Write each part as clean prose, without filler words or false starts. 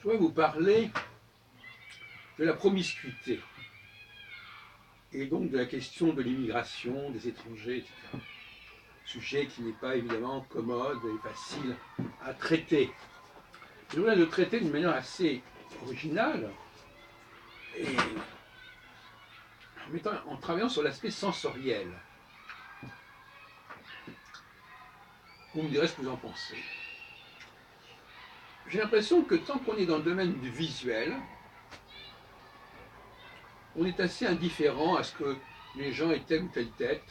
voudrais vous parler de la promiscuité et donc de la question de l'immigration, des étrangers, etc. Sujet qui n'est pas évidemment commode et facile à traiter. Je voudrais le traiter d'une manière assez originale et en travaillant sur l'aspect sensoriel. Vous me direz ce que vous en pensez. J'ai l'impression que tant qu'on est dans le domaine du visuel, on est assez indifférent à ce que les gens aient telle ou telle tête,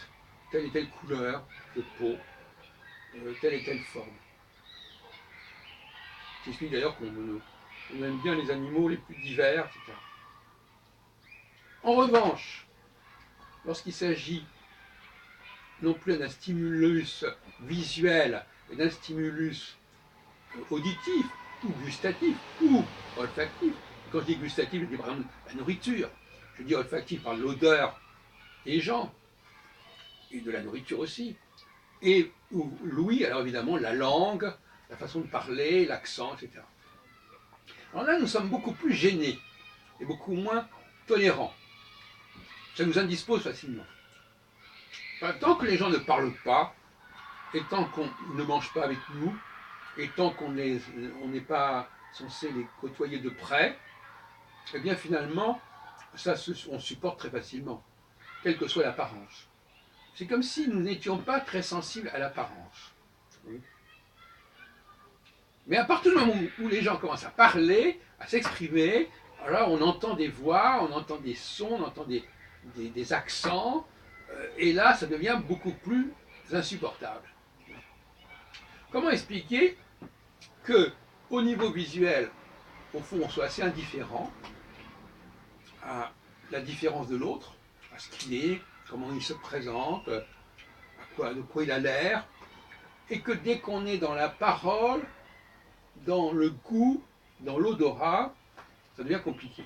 telle et telle couleur de peau, telle et telle forme. C'est celui d'ailleurs qu'on aime bien les animaux les plus divers, etc. En revanche, lorsqu'il s'agit non plus d'un stimulus visuel, mais d'un stimulus auditif, ou gustatif, ou olfactif. Quand je dis gustatif, je dis par exemple la nourriture. Je dis olfactif par l'odeur des gens, et de la nourriture aussi. Et l'ouïe, alors évidemment, la langue, la façon de parler, l'accent, etc. Alors là, nous sommes beaucoup plus gênés, et beaucoup moins tolérants. Ça nous indispose facilement. Tant que les gens ne parlent pas, et tant qu'on ne mange pas avec nous, et tant qu'on n'est pas censé les côtoyer de près, eh bien finalement, on supporte très facilement, quelle que soit l'apparence. C'est comme si nous n'étions pas très sensibles à l'apparence. Oui. Mais à partir du moment où les gens commencent à parler, à s'exprimer, alors on entend des voix, on entend des sons, on entend des accents, et là ça devient beaucoup plus insupportable. Comment expliquer que, au niveau visuel, au fond, on soit assez indifférent à la différence de l'autre, à ce qu'il est, comment il se présente, de quoi il a l'air, et que dès qu'on est dans la parole, dans le goût, dans l'odorat, ça devient compliqué.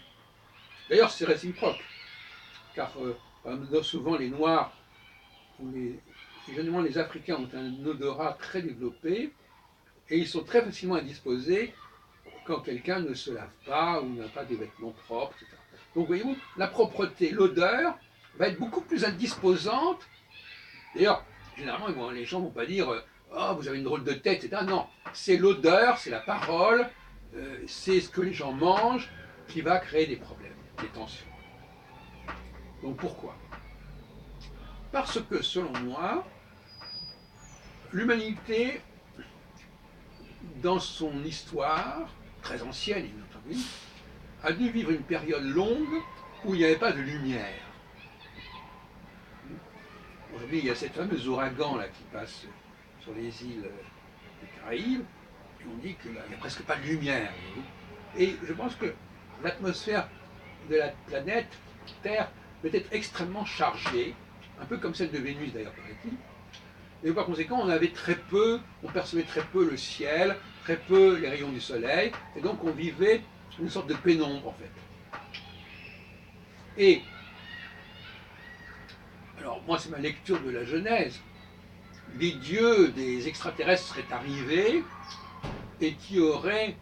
D'ailleurs, c'est réciproque, car souvent les Noirs, ou généralement les Africains ont un odorat très développé, et ils sont très facilement indisposés quand quelqu'un ne se lave pas ou n'a pas des vêtements propres, etc. Donc voyez-vous, la propreté, l'odeur va être beaucoup plus indisposante. D'ailleurs, généralement, les gens ne vont pas dire « Oh, vous avez une drôle de tête », etc. Non, c'est l'odeur, c'est la parole, c'est ce que les gens mangent qui va créer des problèmes, des tensions. Donc pourquoi? Parce que, selon moi, l'humanité, dans son histoire, très ancienne, et entendu, a dû vivre une période longue où il n'y avait pas de lumière. Aujourd'hui, il y a cet fameux ouragan là, qui passe sur les îles des Caraïbes, et on dit qu'il n'y a presque pas de lumière. Et je pense que l'atmosphère de la planète Terre peut être extrêmement chargée, un peu comme celle de Vénus d'ailleurs, paraît-il. Et par conséquent, on percevait très peu le ciel, très peu les rayons du soleil, et donc on vivait une sorte de pénombre en fait. Et, alors moi c'est ma lecture de la Genèse, des dieux, des extraterrestres seraient arrivés et qui auraient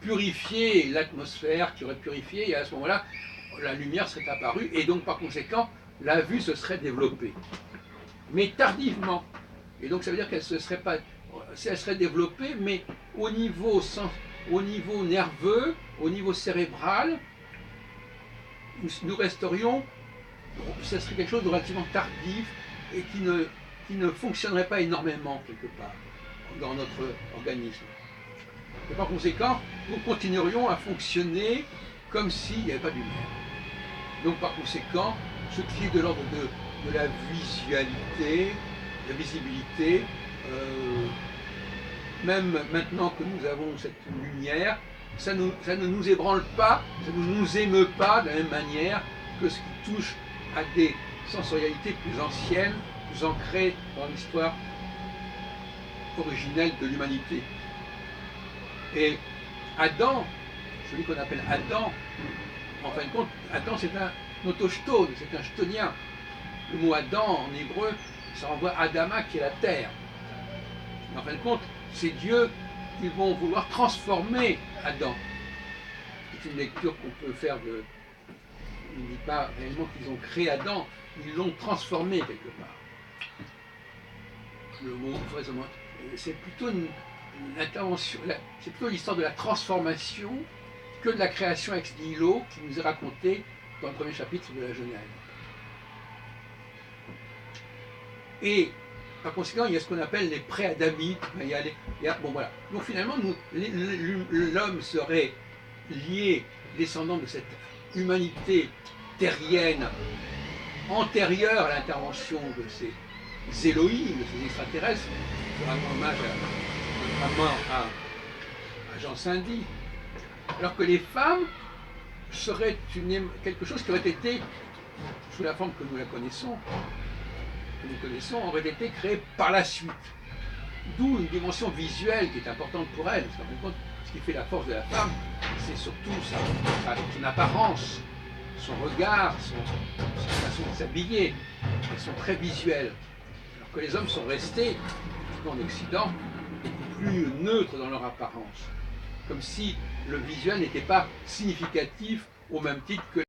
purifié l'atmosphère, qui auraient purifié, et à ce moment-là, la lumière serait apparue, et donc par conséquent, la vue se serait développée. Mais tardivement. Et donc ça veut dire qu'elle serait développée, mais au niveau nerveux, au niveau cérébral, nous resterions, ce serait quelque chose de relativement tardif et qui ne fonctionnerait pas énormément quelque part dans notre organisme. Et par conséquent, nous continuerions à fonctionner comme s'il n'y avait pas de lumière. Donc par conséquent, ce qui est de l'ordre de la visualité, la visibilité, même maintenant que nous avons cette lumière, ça ne nous ébranle pas, ça ne nous émeut pas de la même manière que ce qui touche à des sensorialités plus anciennes, plus ancrées dans l'histoire originelle de l'humanité. Et Adam, celui qu'on appelle Adam, en fin de compte, Adam c'est un autochtone, c'est un chtonien. Le mot Adam en hébreu, ça renvoie à Adama qui est la terre. Mais en fin de compte, c'est Dieu qui vont vouloir transformer Adam. c'est une lecture qu'on peut faire de... Il ne dit pas réellement qu'ils ont créé Adam, ils l'ont transformé quelque part. Le mot, c'est plutôt une intervention, c'est plutôt l'histoire de la transformation que de la création ex nihilo qui nous est racontée dans le premier chapitre de la Genèse. Et par conséquent, il y a ce qu'on appelle les pré-adamites. Bon, voilà. Donc finalement, l'homme serait lié, descendant de cette humanité terrienne antérieure à l'intervention de ces Elohim, de ces extraterrestres. Je rends hommage à Jean Saint-Di. Alors que les femmes seraient quelque chose qui aurait été, sous la forme que nous connaissons, aurait été créé par la suite. D'où une dimension visuelle qui est importante pour elle. Parce qu'en fin de compte, ce qui fait la force de la femme, c'est surtout son apparence, son regard, sa façon de s'habiller. Elles sont très visuelles. Alors que les hommes sont restés, en Occident, beaucoup plus neutres dans leur apparence. Comme si le visuel n'était pas significatif au même titre que